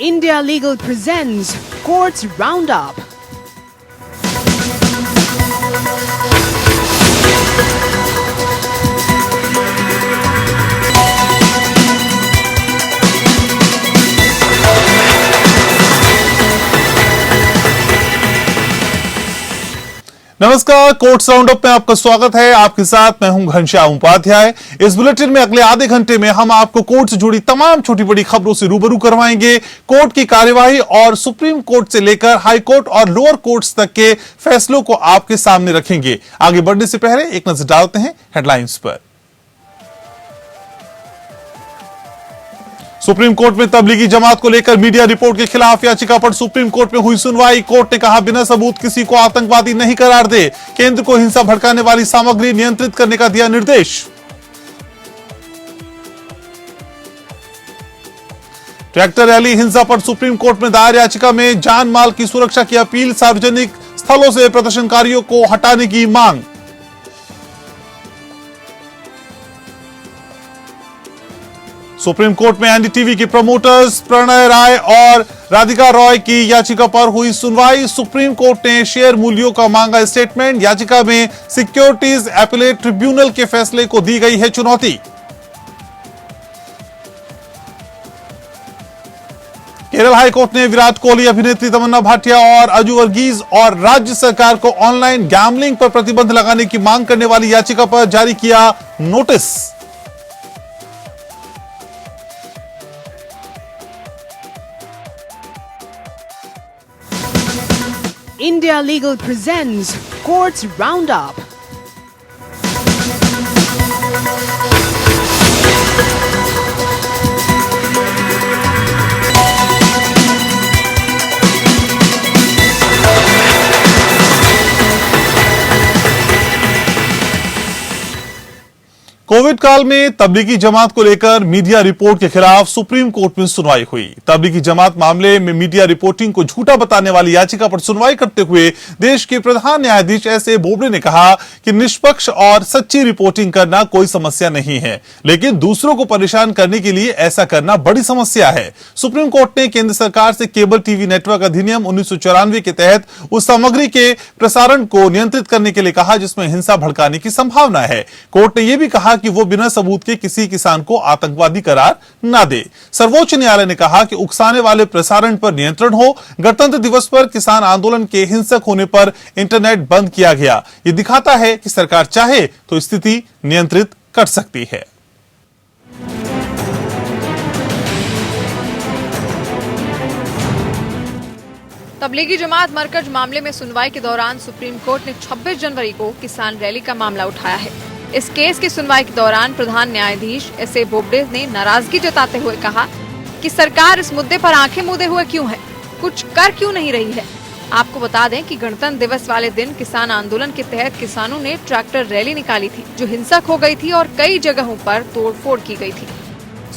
India Legal presents Courts Roundup. नमस्कार, courts roundup में आपका स्वागत है। आपके साथ मैं हूं घनश्याम उपाध्याय। इस बुलेटिन में अगले आधे घंटे में हम आपको कोर्ट से जुड़ी तमाम छोटी बड़ी खबरों से रूबरू करवाएंगे। कोर्ट की कार्यवाही और सुप्रीम कोर्ट से लेकर हाई कोर्ट और लोअर कोर्ट्स तक के फैसलों को आपके सामने रखेंगे। आगे बढ़ने से पहले एक नजर डालते हैं हेडलाइंस पर। सुप्रीम कोर्ट में तबलीगी जमात को लेकर मीडिया रिपोर्ट के खिलाफ याचिका पर सुप्रीम कोर्ट में हुई सुनवाई। कोर्ट ने कहा, बिना सबूत किसी को आतंकवादी नहीं करार दे। केंद्र को हिंसा भड़काने वाली सामग्री नियंत्रित करने का दिया निर्देश। ट्रैक्टर रैली हिंसा पर सुप्रीम कोर्ट में दायर याचिका में जान माल की सुरक्षा की अपील। सार्वजनिक स्थलों से प्रदर्शनकारियों को हटाने की मांग। सुप्रीम कोर्ट में एनडीटीवी के प्रमोटर्स प्रणय राय और राधिका रॉय की याचिका पर हुई सुनवाई। सुप्रीम कोर्ट ने शेयर मूल्यों का मांगा स्टेटमेंट। याचिका में सिक्योरिटीज अपीलेट ट्रिब्यूनल के फैसले को दी गई है चुनौती। केरल हाईकोर्ट ने विराट कोहली, अभिनेत्री तमन्ना भाटिया और अजू वर्गीज और राज्य सरकार को ऑनलाइन गैम्बलिंग पर प्रतिबंध लगाने की मांग करने वाली याचिका पर जारी किया notice. India Legal presents Courts Roundup. Covid काल में तबलीगी जमात को लेकर मीडिया रिपोर्ट के खिलाफ सुप्रीम कोर्ट में सुनवाई हुई। तबलीगी जमात मामले में मीडिया रिपोर्टिंग को झूठा बताने वाली याचिका पर सुनवाई करते हुए देश के प्रधान न्यायाधीश एस.ए. बोबडे ने कहा कि निष्पक्ष और सच्ची रिपोर्टिंग करना कोई समस्या नहीं है, लेकिन दूसरों को परेशान करने के लिए ऐसा करना बड़ी समस्या है। सुप्रीम कोर्ट ने केंद्र सरकार से केबल टीवी नेटवर्क अधिनियम 1994 के तहत उस सामग्री के प्रसारण को नियंत्रित करने के लिए कहा जिसमें हिंसा भड़काने की संभावना है। कोर्ट ने यह भी कहा कि वो बिना सबूत के किसी किसान को आतंकवादी करार ना दे। सर्वोच्च न्यायालय ने कहा कि उकसाने वाले प्रसारण पर नियंत्रण हो। गणतंत्र दिवस पर किसान आंदोलन के हिंसक होने पर इंटरनेट बंद किया गया। ये दिखाता है कि सरकार चाहे तो स्थिति नियंत्रित कर सकती है। तबलीगी जमात मरकज मामले में सुनवाई के दौरान सुप्रीम कोर्ट ने 26 जनवरी को किसान रैली का मामला उठाया है। इस केस की सुनवाई के दौरान प्रधान न्यायाधीश एस.ए. बोबडे ने नाराजगी जताते हुए कहा कि सरकार इस मुद्दे पर आंखें मूंदे हुए क्यों है, कुछ कर क्यों नहीं रही है। आपको बता दें कि गणतंत्र दिवस वाले दिन किसान आंदोलन के तहत किसानों ने ट्रैक्टर रैली निकाली थी, जो हिंसक हो गई थी और कई जगहों पर तोड़फोड़ की गई थी।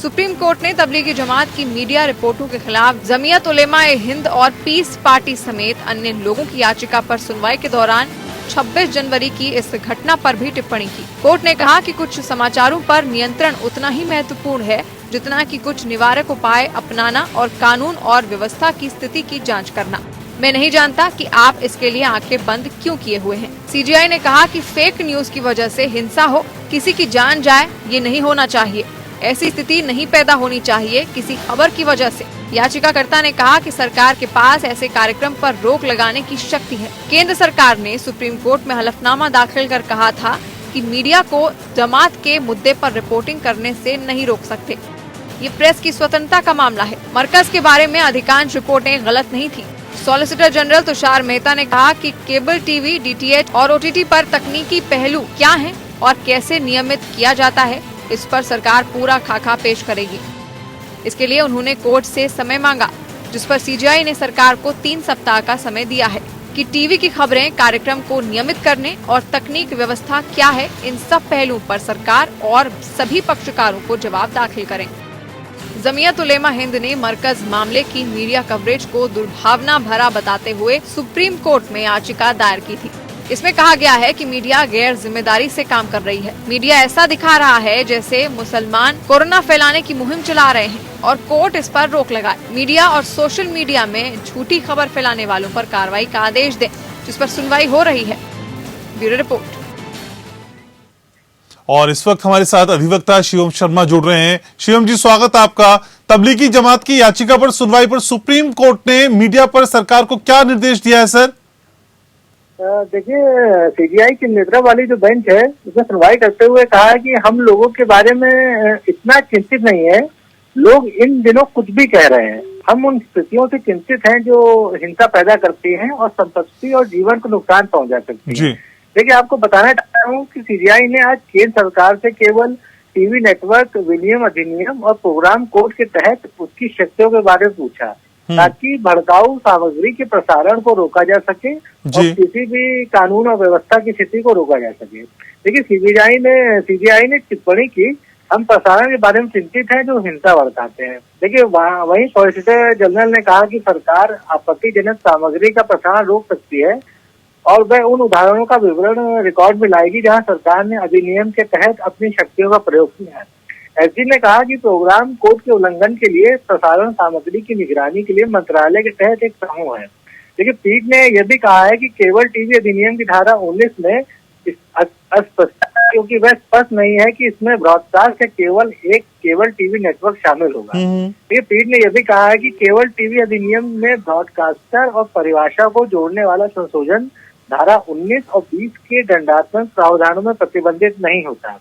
सुप्रीम कोर्ट ने तबलीगी जमात की मीडिया रिपोर्टों के खिलाफ जमीयत उलेमा-ए-हिंद और पीस पार्टी समेत अन्य लोगों की याचिका पर सुनवाई के दौरान 26 जनवरी की इस घटना पर भी टिप्पणी की। कोर्ट ने कहा कि कुछ समाचारों पर नियंत्रण उतना ही महत्वपूर्ण है जितना कि कुछ निवारक उपाय अपनाना और कानून और व्यवस्था की स्थिति की जांच करना। मैं नहीं जानता कि आप इसके लिए आंखें बंद क्यों किए हुए हैं। सीजीआई ने कहा कि फेक न्यूज की वजह से हिंसा हो, किसी की जान जाए, ये नहीं होना चाहिए। ऐसी स्थिति नहीं पैदा होनी चाहिए किसी खबर की वजह से। याचिकाकर्ता ने कहा कि सरकार के पास ऐसे कार्यक्रम पर रोक लगाने की शक्ति है। केंद्र सरकार ने सुप्रीम कोर्ट में हलफनामा दाखिल कर कहा था कि मीडिया को जमात के मुद्दे पर रिपोर्टिंग करने से नहीं रोक सकते। ये प्रेस की स्वतंत्रता का मामला है। मरकज के बारे में अधिकांश रिपोर्टें गलत नहीं थी। सॉलिसिटर जनरल तुषार मेहता ने कहा कि केबल टीवी, डीटीएच और ओटीटी पर तकनीकी पहलू क्या हैं और कैसे नियमित किया जाता है, इस पर सरकार पूरा खाका पेश करेगी। इसके लिए उन्होंने कोर्ट से समय मांगा, जिस पर सीजीआई ने सरकार को 3 सप्ताह का समय दिया है कि टीवी की खबरें कार्यक्रम को नियमित करने और तकनीक व्यवस्था क्या है, इन सब पहलुओं पर सरकार और सभी पक्षकारों को जवाब दाखिल करें। जमीयत उलेमा हिंद ने मरकज मामले की मीडिया कवरेज को दुर्भावना भरा बताते हुए सुप्रीम कोर्ट में याचिका दायर की थी। इसमें कहा गया है कि मीडिया गैर जिम्मेदारी से काम कर रही है। मीडिया ऐसा दिखा रहा है जैसे मुसलमान कोरोना फैलाने की मुहिम चला रहे हैं और कोर्ट इस पर रोक लगाए। मीडिया और सोशल मीडिया में झूठी खबर फैलाने वालों पर कार्रवाई का आदेश दे, जिस पर सुनवाई हो रही है। Bureau report. और इस वक्त हमारे साथ अधिवक्ता शिवम शर्मा जुड़ रहे हैं। शिवम जी, स्वागत है आपका। तबलीगी जमात की याचिका पर सुनवाई पर सुप्रीम कोर्ट ने मीडिया पर सरकार को क्या निर्देश दिया है सर? देखिए, सीबीआई की नेतृत्व वाली जो बेंच है उसने सुनवाई करते हुए कहा है कि हम लोगों के बारे में इतना चिंतित नहीं है, लोग इन दिनों कुछ भी कह रहे हैं। हम उन स्थितियों से चिंतित हैं जो हिंसा पैदा करती हैं और संपत्ति और जीवन को नुकसान पहुंचा सकती है। देखिए, आपको बताना चाहता हूँ कि सीबीआई ने आज केंद्र सरकार से केवल टीवी नेटवर्क विनियम अधिनियम और प्रोग्राम कोड के तहत उसकी शक्तियों के बारे में पूछा, ताकि भड़काऊ सामग्री के प्रसारण को रोका जा सके और किसी भी कानून और व्यवस्था की स्थिति को रोका जा सके। देखिए, सीबीआई ने टिप्पणी की, हम प्रसारण के बारे में चिंतित हैं जो हिंसा भड़काते हैं। देखिए, वहीं सॉलिसिटर जनरल ने कहा कि सरकार आपत्तिजनक सामग्री का प्रसारण रोक सकती है और वह उन उदाहरणों का विवरण रिकॉर्ड में लाएगी जहां सरकार ने अधिनियम के तहत अपनी शक्तियों का प्रयोग किया है। एसजी ने कहा कि प्रोग्राम कोड के उल्लंघन के लिए प्रसारण सामग्री की निगरानी के लिए मंत्रालय के तहत एक समूह है। देखिए, पीठ ने यह भी कहा है कि केबल टीवी अधिनियम की धारा 19 में अस्पष्टता, क्योंकि वह स्पष्ट नहीं है कि इसमें ब्रॉडकास्ट या केवल एक केबल टीवी नेटवर्क शामिल होगा। ये पीठ ने यह भी कहा है कि केबल टीवी अधिनियम में ब्रॉडकास्टर और परिभाषा को जोड़ने वाला संशोधन धारा 19 और 20 के दंडात्मक प्रावधानों में प्रतिबंधित नहीं होता।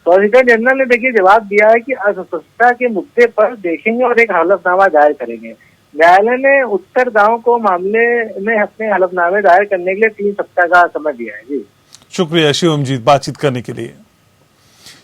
सॉलिसिटर जनरल ने देखिए जवाब दिया है कि अस्पष्टता के मुद्दे पर देखेंगे और एक हलफनामा दायर करेंगे। न्यायालय ने उत्तरदाताओं को मामले में अपने हलफनामे दायर करने के लिए 3 सप्ताह का समय दिया है। जी, शुक्रिया शिवम जी बातचीत करने के लिए।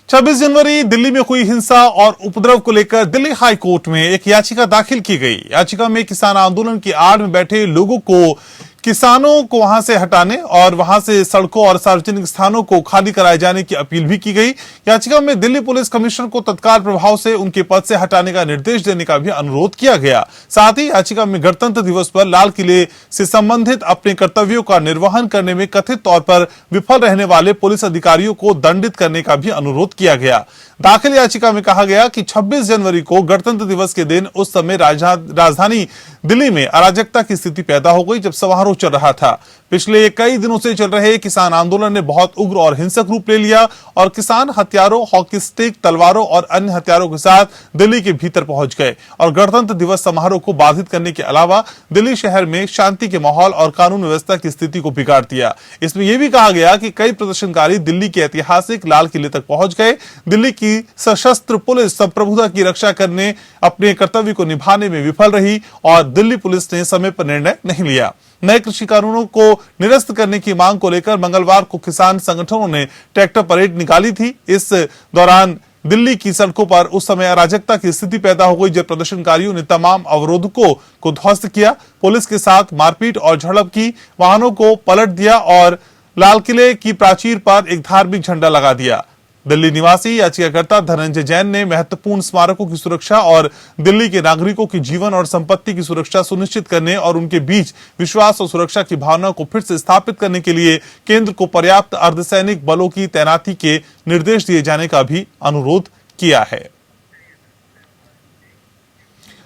26 जनवरी दिल्ली में हुई हिंसा और उपद्रव को लेकर दिल्ली हाई कोर्ट में एक याचिका दाखिल की गई। याचिका में किसान आंदोलन की आड़ में बैठे लोगों को, किसानों को वहां से हटाने और वहां से सड़कों और सार्वजनिक स्थानों को खाली कराए जाने की अपील भी की गई। याचिका में दिल्ली पुलिस कमिश्नर को तत्काल प्रभाव से उनके पद से हटाने का निर्देश देने का भी अनुरोध किया गया। साथ ही याचिका में गणतंत्र दिवस पर लाल किले से संबंधित अपने कर्तव्यों का निर्वहन करने में कथित तौर पर विफल रहने वाले पुलिस अधिकारियों को दंडित करने का भी अनुरोध किया गया। दाखिल याचिका में कहा गया कि 26 जनवरी को गणतंत्र दिवस के दिन उस समय राजधानी दिल्ली में अराजकता की स्थिति पैदा हो गई जब समारोह चल रहा था। पिछले कई दिनों से चल रहे किसान आंदोलन ने बहुत उग्र और हिंसक रूप ले लिया और किसान हथियारों, हॉकी स्टिक, तलवारों और अन्य हथियारों के साथ दिल्ली के भीतर पहुंच गए और गणतंत्र दिवस समारोह को बाधित करने के अलावा दिल्ली शहर में शांति के माहौल और कानून व्यवस्था की स्थिति को बिगाड़ दिया। इसमें यह भी कहा गया कि कई प्रदर्शनकारी दिल्ली के ऐतिहासिक लाल किले तक पहुंच गए। दिल्ली की सशस्त्र पुलिस संप्रभुता की रक्षा करने, अपने कर्तव्य को निभाने में विफल रही और दिल्ली पुलिस ने समय पर निर्णय नहीं लिया। नए कृषि कानूनों को निरस्त करने की मांग को लेकर मंगलवार को किसान संगठनों ने ट्रैक्टर परेड निकाली थी। इस दौरान दिल्ली की सड़कों पर उस समय अराजकता की स्थिति पैदा हो गई जब प्रदर्शनकारियों ने तमाम अवरोधकों को ध्वस्त किया, पुलिस के साथ मारपीट और झड़प की, वाहनों को पलट दिया और लाल किले की प्राचीर पर एक धार्मिक झंडा लगा दिया। दिल्ली निवासी याचिकाकर्ता धनंजय जैन ने महत्वपूर्ण स्मारकों की सुरक्षा और दिल्ली के नागरिकों की जीवन और संपत्ति की सुरक्षा सुनिश्चित करने और उनके बीच विश्वास और सुरक्षा की भावना को फिर से स्थापित करने के लिए केंद्र को पर्याप्त अर्धसैनिक बलों की तैनाती के निर्देश दिए जाने का भी अनुरोध किया है।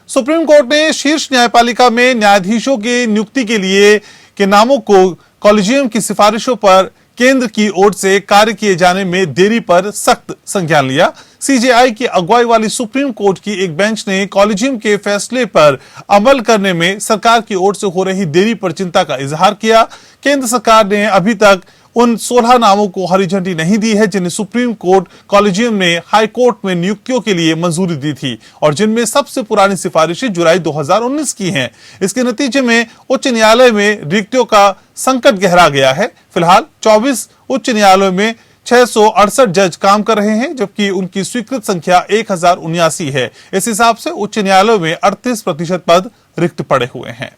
सुप्रीम कोर्ट ने शीर्ष न्यायपालिका में न्यायाधीशों की नियुक्ति के लिए के नामों को कॉलेजियम की सिफारिशों पर केंद्र की ओर से कार्य किए जाने में देरी पर सख्त संज्ञान लिया। सीजेआई की अगुवाई वाली सुप्रीम कोर्ट की एक बेंच ने कॉलेजियम के फैसले पर अमल करने में सरकार की ओर से हो रही देरी पर चिंता का इजहार किया। केंद्र सरकार ने अभी तक उन 16 नामों को हरी झंडी नहीं दी है जिन्हें सुप्रीम कोर्ट कॉलेजियम ने हाई कोर्ट में नियुक्तियों के लिए मंजूरी दी थी और जिनमें सबसे पुरानी सिफारिशें जुलाई 2019 की हैं। इसके नतीजे में उच्च न्यायालय में रिक्तियों का संकट गहरा गया है। फिलहाल 24 उच्च न्यायालयों में 668 जज काम कर रहे हैं जबकि उनकी स्वीकृत संख्या 1079 है। इस हिसाब से उच्च न्यायालयों में 38% पद रिक्त पड़े हुए हैं।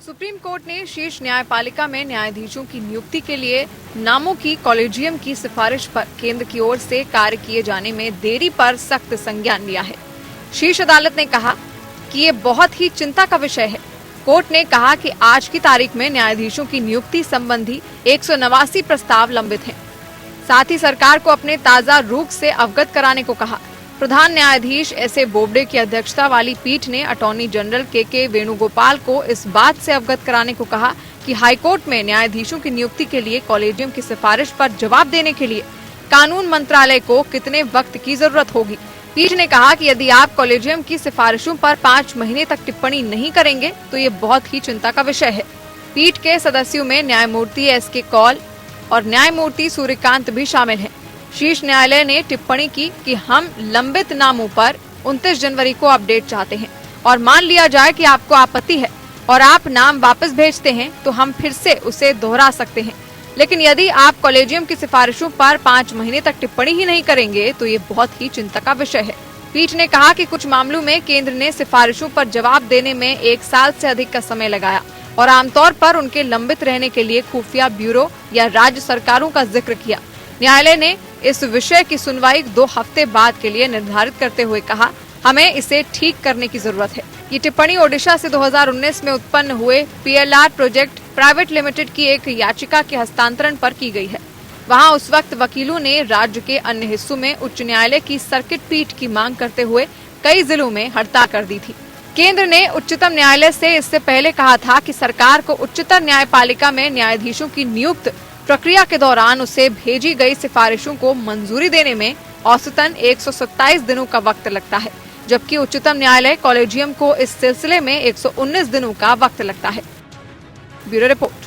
सुप्रीम कोर्ट ने शीर्ष न्यायपालिका में न्यायाधीशों की नियुक्ति के लिए नामों की कॉलेजियम की सिफारिश पर केंद्र की ओर से कार्य किए जाने में देरी पर सख्त संज्ञान लिया है। शीर्ष अदालत ने कहा, कि ये बहुत ही चिंता का विषय है। कोर्ट ने कहा कि आज की तारीख में न्यायाधीशों की नियुक्ति संबंधी 189 प्रस्ताव लंबित हैं। साथ ही सरकार को अपने ताजा रुख से अवगत कराने को कहा। प्रधान न्यायाधीश एस.ए. बोबडे की अध्यक्षता वाली पीठ ने अटॉर्नी जनरल के वेणुगोपाल को इस बात से अवगत कराने को कहा कि हाईकोर्ट में न्यायाधीशों की नियुक्ति के लिए कॉलेजियम की सिफारिश पर जवाब देने के लिए कानून मंत्रालय को कितने वक्त की जरूरत होगी। पीठ ने कहा कि यदि आप कॉलेजियम की सिफारिशों पर 5 महीने तक टिप्पणी नहीं करेंगे तो ये बहुत ही चिंता का विषय है। पीठ के सदस्यों में न्यायमूर्ति एस.के. कौल और न्यायमूर्ति सूर्यकांत भी शामिल हैं। शीर्ष न्यायालय ने टिप्पणी की कि हम लंबित नामों पर 29 जनवरी को अपडेट चाहते हैं और मान लिया जाए कि आपको आपत्ति है और आप नाम वापस भेजते हैं तो हम फिर से उसे दोहरा सकते हैं। लेकिन यदि आप कॉलेजियम की सिफारिशों पर 5 महीने तक टिप्पणी ही नहीं करेंगे तो ये बहुत ही चिंता का विषय है। पीठ ने कहा कि कुछ मामलों में केंद्र ने सिफारिशों पर जवाब देने में 1 साल से अधिक का समय लगाया और आमतौर पर उनके लंबित रहने के लिए खुफिया ब्यूरो या राज्य सरकारों का जिक्र किया। न्यायालय ने इस विषय की सुनवाई 2 हफ्ते बाद के लिए निर्धारित करते हुए कहा, हमें इसे ठीक करने की जरूरत है। ये टिप्पणी ओडिशा से 2019 में उत्पन्न हुए PLR प्रोजेक्ट प्राइवेट लिमिटेड की एक याचिका के हस्तांतरण पर की गई है। वहां उस वक्त वकीलों ने राज्य के अन्य हिस्सों में उच्च न्यायालय की सर्किट पीठ की मांग करते हुए कई जिलों में हड़ताल कर दी थी। केंद्र ने उच्चतम न्यायालय से इससे पहले कहा था कि सरकार को उच्चतर न्यायपालिका में न्यायाधीशों की नियुक्त प्रक्रिया के दौरान उसे भेजी गई सिफारिशों को मंजूरी देने में औसतन 127 दिनों का वक्त लगता है, जबकि उच्चतम न्यायालय कॉलेजियम को इस सिलसिले में 119 दिनों का वक्त लगता है। Bureau report.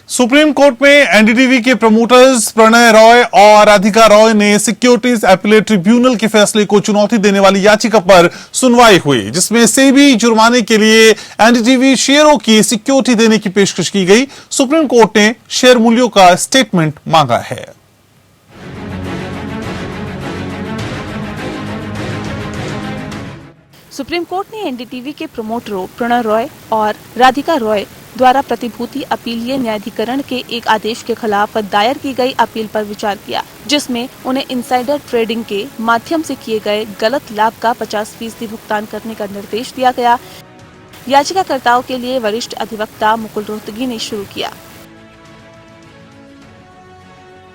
सुप्रीम कोर्ट में एनडीटीवी के प्रमोटर्स प्रणय रॉय और राधिका रॉय ने सिक्योरिटीज अपीलेट ट्रिब्यूनल के फैसले को चुनौती देने वाली याचिका पर सुनवाई हुई, जिसमें सेबी जुर्माने के लिए एनडीटीवी शेयरों की सिक्योरिटी देने की पेशकश की गई। सुप्रीम कोर्ट ने शेयर मूल्यों का स्टेटमेंट मांगा है। सुप्रीम कोर्ट ने एनडीटीवी के प्रमोटरों प्रणय रॉय और राधिका रॉय द्वारा प्रतिभूति अपीलीय न्यायाधिकरण के एक आदेश के खिलाफ दायर की गई अपील पर विचार किया, जिसमें उन्हें इनसाइडर ट्रेडिंग के माध्यम से किए गए गलत लाभ का 50% भुगतान करने का निर्देश दिया गया। याचिकाकर्ताओं के लिए वरिष्ठ अधिवक्ता मुकुल रोहतगी ने शुरू किया।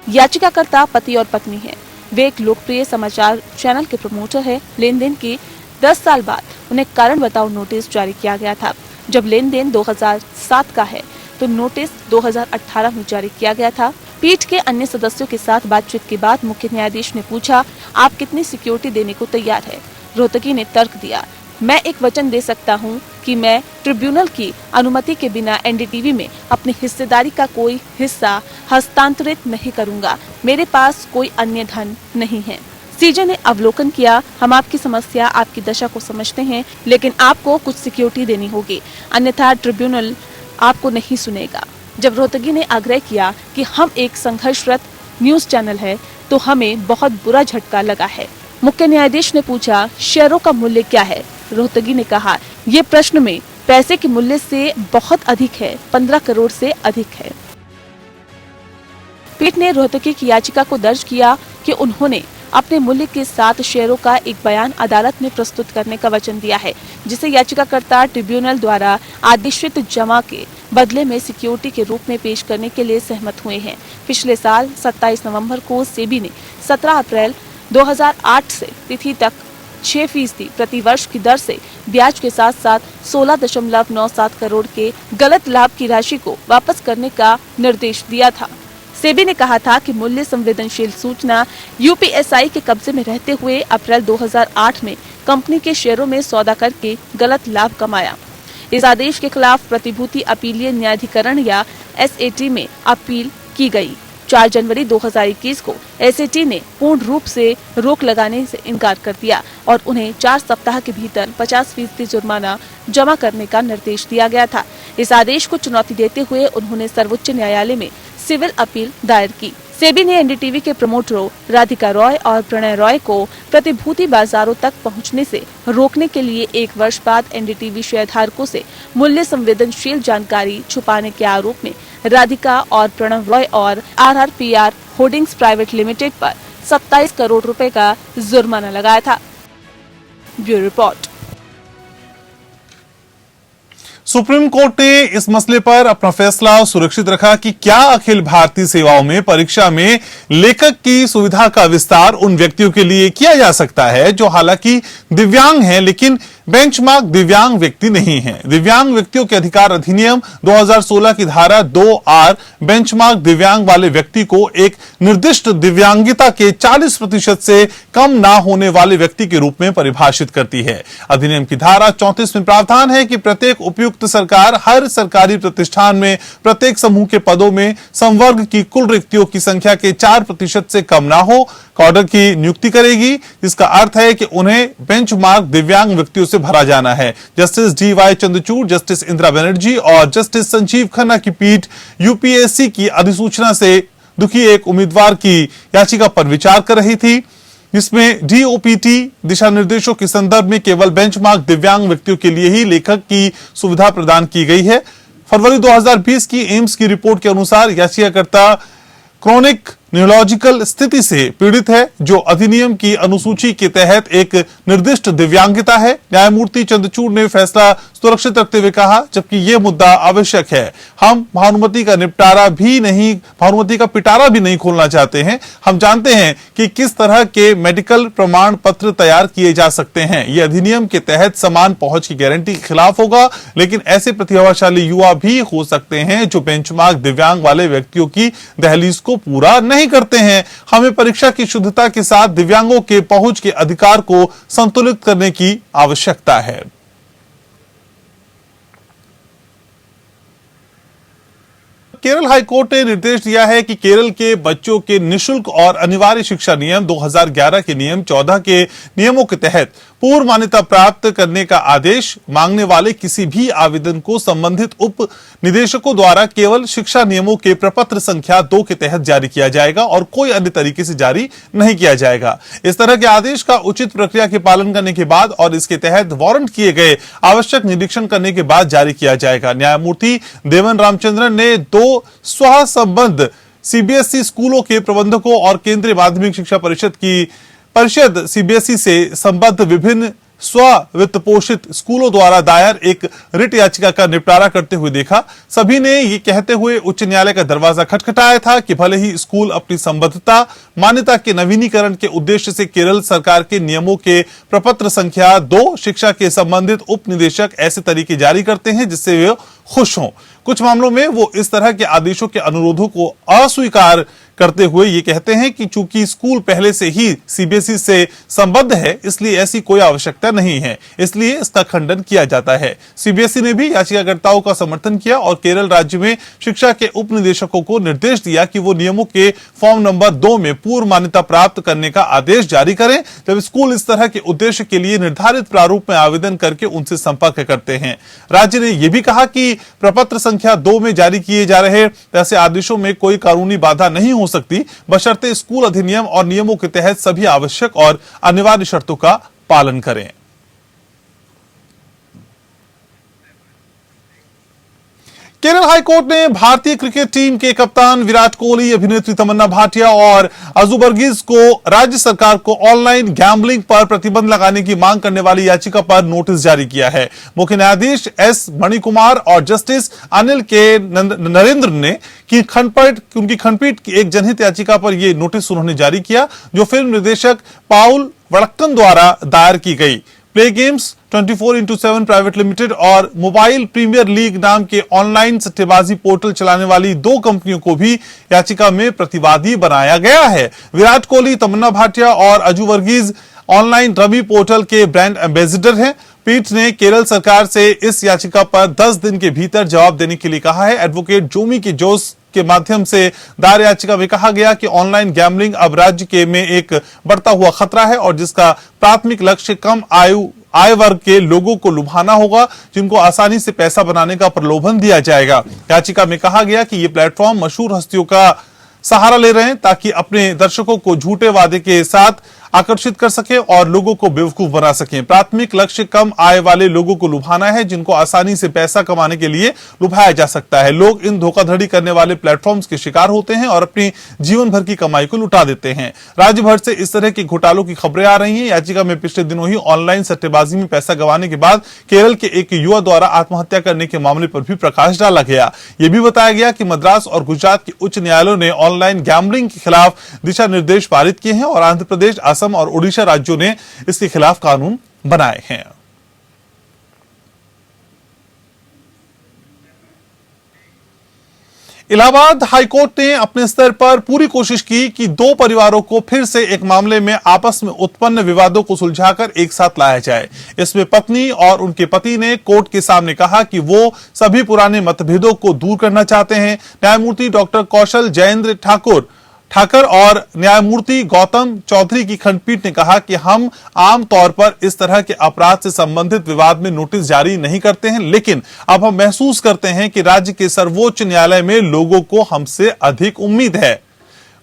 याचिकाकर्ता पति और पत्नी हैं। वे एक लोकप्रिय समाचार चैनल के प्रमोटर हैं। लेन देन के 10 साल बाद उन्हें कारण बताओ नोटिस जारी किया गया था। जब लेन देन 2007 का है तो नोटिस 2018 में जारी किया गया था। पीठ के अन्य सदस्यों के साथ बातचीत के बाद मुख्य न्यायाधीश ने पूछा, आप कितनी सिक्योरिटी देने को तैयार है? रोहतगी ने तर्क दिया, मैं एक वचन दे सकता हूं कि मैं ट्रिब्यूनल की अनुमति के बिना एनडीटीवी में अपनी हिस्सेदारी का कोई हिस्सा हस्तांतरित नहीं करूंगा। मेरे पास कोई अन्य धन नहीं है। सीजे ने अवलोकन किया, हम आपकी समस्या, आपकी दशा को समझते हैं, लेकिन आपको कुछ सिक्योरिटी देनी होगी, अन्यथा ट्रिब्यूनल आपको नहीं सुनेगा। जब रोहतगी ने आग्रह किया कि हम एक संघर्षरत न्यूज चैनल है, तो हमें बहुत बुरा झटका लगा है। मुख्य न्यायाधीश ने पूछा, शेयरों का मूल्य क्या है? रोहतगी ने कहा, ये प्रश्न में पैसे के मूल्य से बहुत अधिक है, 15 करोड़ से अधिक है। पीठ ने रोहतगी की याचिका को दर्ज किया कि उन्होंने अपने मूल्य के साथ शेयरों का एक बयान अदालत में प्रस्तुत करने का वचन दिया है, जिसे याचिकाकर्ता ट्रिब्यूनल द्वारा आदेशित जमा के बदले में सिक्योरिटी के रूप में पेश करने के लिए सहमत हुए हैं। पिछले साल 27 नवंबर को सेबी ने 17 अप्रैल 2008 से तिथि तक 6% प्रति वर्ष की दर से ब्याज के साथ साथ 16.97 करोड़ के गलत लाभ की राशि को वापस करने का निर्देश दिया था। सेबी ने कहा था कि मूल्य संवेदनशील सूचना यूपीएसआई के कब्जे में रहते हुए अप्रैल 2008 में कंपनी के शेयरों में सौदा करके गलत लाभ कमाया। इस आदेश के खिलाफ प्रतिभूति अपीलीय न्यायाधिकरण या एसएटी में अपील की गई। 4 जनवरी 2021 को एसएटी ने पूर्ण रूप से रोक लगाने से इनकार कर दिया और उन्हें 4 सप्ताह के भीतर 50% जुर्माना जमा करने का निर्देश दिया गया था। इस आदेश को चुनौती देते हुए उन्होंने सर्वोच्च न्यायालय में सिविल अपील दायर की। सेबी ने एनडीटीवी के प्रमोटरों राधिका रॉय और प्रणय रॉय को प्रतिभूति बाजारों तक पहुंचने से रोकने के लिए 1 वर्ष बाद एनडीटीवी शेयरधारकों से मूल्य संवेदनशील जानकारी छुपाने के आरोप में राधिका और प्रणय रॉय और आरआरपीआर होल्डिंग्स प्राइवेट लिमिटेड पर 27 करोड़ रुपए का जुर्माना लगाया था। Bureau report. सुप्रीम कोर्ट ने इस मसले पर अपना फैसला सुरक्षित रखा कि क्या अखिल भारतीय सेवाओं में परीक्षा में लेखक की सुविधा का विस्तार उन व्यक्तियों के लिए किया जा सकता है जो हालांकि दिव्यांग हैं लेकिन बेंचमार्क दिव्यांग व्यक्ति नहीं है। दिव्यांग व्यक्तियों के अधिकार अधिनियम 2016 की धारा 2(r) बेंचमार्क दिव्यांग वाले व्यक्ति को एक निर्दिष्ट दिव्यांगिता के 40% से कम ना होने वाले व्यक्ति के रूप में परिभाषित करती है। अधिनियम की धारा 34 में प्रावधान है कि प्रत्येक उपयुक्त सरकार हर सरकारी प्रतिष्ठान में प्रत्येक समूह के पदों में संवर्ग की कुल रिक्तियों की संख्या के 4% से कम ना हो काडर की नियुक्ति करेगी, जिसका अर्थ है कि उन्हें बेंचमार्क दिव्यांग व्यक्तियों से भरा जाना है। Justice DY Chandrachud, justice Indira Banerjee और जस्टिस संजीव खन्ना की पीठ यूपीएससी की अधिसूचना से दुखी एक उम्मीदवार की याचिका पर विचार कर रही थी, जिसमें DOPT दिशा निर्देशों के संदर्भ में केवल बेंचमार्क दिव्यांग व्यक्तियों के लिए ही लेखक की सुविधा प्रदान की गई है। फरवरी 2020 की एम्स की रिपोर्ट के अनुसार याचिकाकर्ता क्रोनिक न्यूरोलॉजिकल स्थिति से पीड़ित है, जो अधिनियम की अनुसूची के तहत एक निर्दिष्ट दिव्यांगता है। न्यायमूर्ति चंद्रचूड़ ने फैसला सुरक्षित रखते हुए कहा, जबकि यह मुद्दा आवश्यक है, हम भानुमति का पिटारा भी नहीं खोलना चाहते हैं। हम जानते हैं कि किस तरह के मेडिकल प्रमाण पत्र तैयार किए जा सकते हैं। यह अधिनियम के तहत समान पहुंच की गारंटी के खिलाफ होगा, लेकिन ऐसे प्रतिभाशाली युवा भी हो सकते हैं जो बेंचमार्क दिव्यांग वाले व्यक्तियों की दहलीज को पूरा नहीं करते हैं। हमें परीक्षा की शुद्धता के साथ दिव्यांगों के पहुंच के अधिकार को संतुलित करने की आवश्यकता है। केरल हाईकोर्ट ने निर्देश दिया है कि केरल के बच्चों के निशुल्क और अनिवार्य शिक्षा नियम 2011 के नियम 14 के नियमों के तहत पूर्व मान्यता प्राप्त करने का आदेश मांगने वाले किसी भी आवेदन को संबंधित उप निदेशकों द्वारा केवल शिक्षा नियमों के प्रपत्र संख्या 2 के तहत जारी किया जाएगा और कोई अन्य तरीके से जारी नहीं किया जाएगा। इस तरह के आदेश का उचित प्रक्रिया के पालन करने के बाद और इसके तहत वारंट किए गए आवश्यक निरीक्षण करने के बाद जारी किया जाएगा। न्यायमूर्ति देवन रामचंद्रन ने 2 स्वसंबद्ध CBSE स्कूलों के प्रबंधकों और केंद्रीय माध्यमिक शिक्षा परिषद CBSE से संबद्ध विभिन्न स्व वित्त पोषित स्कूलों द्वारा दायर एक रिट याचिका का निपटारा करते हुए देखा। सभी ने ये कहते हुए उच्च न्यायालय का दरवाजा खटखटाया था कि भले ही स्कूल अपनी संबद्धता मान्यता के नवीनीकरण के उद्देश्य से केरल सरकार के नियमों के प्रपत्र संख्या 2 शिक्षा के संबंधित उप निदेशक ऐसे तरीके जारी करते हैं जिससे वे खुश हों। कुछ मामलों में वो इस तरह के आदेशों के अनुरोधों को अस्वीकार करते हुए ये कहते हैं कि चूंकि स्कूल पहले से ही CBSE से संबद्ध है, इसलिए ऐसी कोई आवश्यकता नहीं है, इसलिए इसका खंडन किया जाता है। CBSE ने भी याचिकाकर्ताओं का समर्थन किया और केरल राज्य में शिक्षा के उप निदेशकों को निर्देश दिया कि वो नियमों के फॉर्म नंबर 2 में पूर्व मान्यता प्राप्त करने का आदेश जारी करें जब स्कूल इस तरह के उद्देश्य के लिए निर्धारित प्रारूप में आवेदन करके उनसे संपर्क करते हैं। राज्य ने यह भी कहा कि प्रपत्र संख्या 2 में जारी किए जा रहे ऐसे आदेशों में कोई कानूनी बाधा नहीं हो सकती, बशर्ते स्कूल अधिनियम और नियमों के तहत सभी आवश्यक और अनिवार्य शर्तों का पालन करें। केरल हाईकोर्ट ने भारतीय क्रिकेट टीम के कप्तान विराट कोहली, अभिनेत्री तमन्ना भाटिया और अजू वर्गीज को राज्य सरकार को ऑनलाइन गैम्बलिंग पर प्रतिबंध लगाने की मांग करने वाली याचिका पर नोटिस जारी किया है। मुख्य न्यायाधीश S मणिकुमार और जस्टिस अनिल के नरेंद्र ने उनकी खंडपीठ की एक जनहित याचिका पर यह नोटिस उन्होंने जारी किया, जो फिल्म निर्देशक पाउल वड़क्कन द्वारा दायर की गई। Play games 24x7 private limited और मोबाइल प्रीमियर लीग नाम के ऑनलाइन सट्टेबाजी पोर्टल चलाने वाली 2 कंपनियों को भी याचिका में प्रतिवादी बनाया गया है। विराट कोहली, तमन्ना भाटिया और अजू वर्गीज ऑनलाइन रमी पोर्टल के ब्रांड एम्बेसडर हैं। पीठ ने केरल सरकार से इस याचिका पर 10 दिन के भीतर जवाब देने के लिए कहा है। एडवोकेट जोमी के जोस के माध्यम से दायर याचिका में कहा गया कि ऑनलाइन गैम्बलिंग अब राज्य के में एक बढ़ता हुआ खतरा है और जिसका प्राथमिक लक्ष्य कम आय वर्ग के लोगों को लुभाना होगा, जिनको आसानी से पैसा बनाने का प्रलोभन दिया जाएगा। याचिका में कहा गया कि ये प्लेटफॉर्म मशहूर हस्तियों का सहारा ले रहे हैं ताकि अपने दर्शकों को झूठे वादे के साथ आकर्षित कर सके और लोगों को बेवकूफ बना सके। प्राथमिक लक्ष्य कम आय वाले लोगों को लुभाना है, जिनको आसानी से पैसा कमाने के लिए लुभाया जा सकता है। लोग इन धोखाधड़ी करने वाले प्लेटफॉर्म्स के शिकार होते हैं और अपनी जीवन भर की कमाई को लुटा देते हैं। राज्य भर से इस तरह के घोटालों की खबरें आ रही हैं। याचिका में पिछले दिनों ही ऑनलाइन सट्टेबाजी में पैसा गंवाने के बाद केरल के एक युवा द्वारा आत्महत्या करने के मामले पर भी प्रकाश डाला गया। यह भी बताया गया कि मद्रास और गुजरात के उच्च न्यायालयों ने ऑनलाइन गैम्बलिंग के खिलाफ दिशा निर्देश पारित किए हैं और आंध्र प्रदेश, असम और ओडिशा राज्यों ने इसके खिलाफ कानून बनाए हैं। इलाहाबाद हाईकोर्ट ने अपने स्तर पर पूरी कोशिश की कि दो परिवारों को फिर से एक मामले में आपस में उत्पन्न विवादों को सुलझाकर एक साथ लाया जाए। इसमें पत्नी और उनके पति ने कोर्ट के सामने कहा कि वो सभी पुराने मतभेदों को दूर करना चाहते हैं। न्यायमूर्ति डॉक्टर कौशल जयेंद्र ठाकर और न्यायमूर्ति गौतम चौधरी की खंडपीठ ने कहा कि हम आमतौर पर इस तरह के अपराध से संबंधित विवाद में नोटिस जारी नहीं करते हैं, लेकिन अब हम महसूस करते हैं कि राज्य के सर्वोच्च न्यायालय में लोगों को हमसे अधिक उम्मीद है।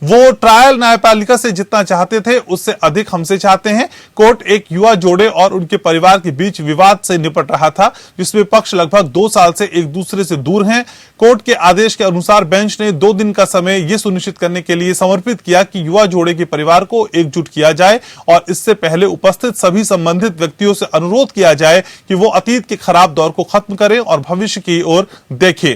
वो ट्रायल न्यायपालिका से जितना चाहते थे उससे अधिक हमसे चाहते हैं। कोर्ट एक युवा जोड़े और उनके परिवार के बीच विवाद से निपट रहा था, जिसमें पक्ष लगभग 2 साल से एक दूसरे से दूर हैं। कोर्ट के आदेश के अनुसार बेंच ने 2 दिन का समय यह सुनिश्चित करने के लिए समर्पित किया कि युवा जोड़े के परिवार को एकजुट किया जाए और इससे पहले उपस्थित सभी संबंधित व्यक्तियों से अनुरोध किया जाए कि वो अतीत के खराब दौर को खत्म करें और भविष्य की ओर देखें।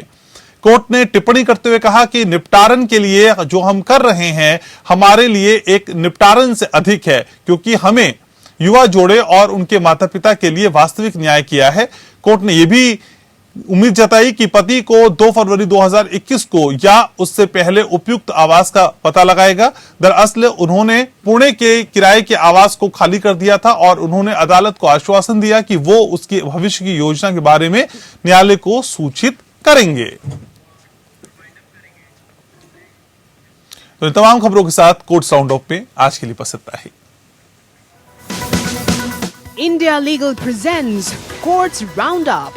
कोर्ट ने टिप्पणी करते हुए कहा कि निपटारन के लिए जो हम कर रहे हैं हमारे लिए एक निपटारन से अधिक है, क्योंकि हमें युवा जोड़े और उनके माता पिता के लिए वास्तविक न्याय किया है। कोर्ट ने यह भी उम्मीद जताई कि पति को 2 फरवरी 2021 को या उससे पहले उपयुक्त आवास का पता लगाएगा। दरअसल उन्होंने पुणे के किराए के आवास को खाली कर दिया था और उन्होंने अदालत को आश्वासन दिया कि वो उसकी भविष्य की योजना के बारे में न्यायालय को सूचित करेंगे। तो इन तमाम खबरों के साथ कोर्ट राउंड अप में आज के लिए बस इतना ही। India Legal presents Courts Roundup.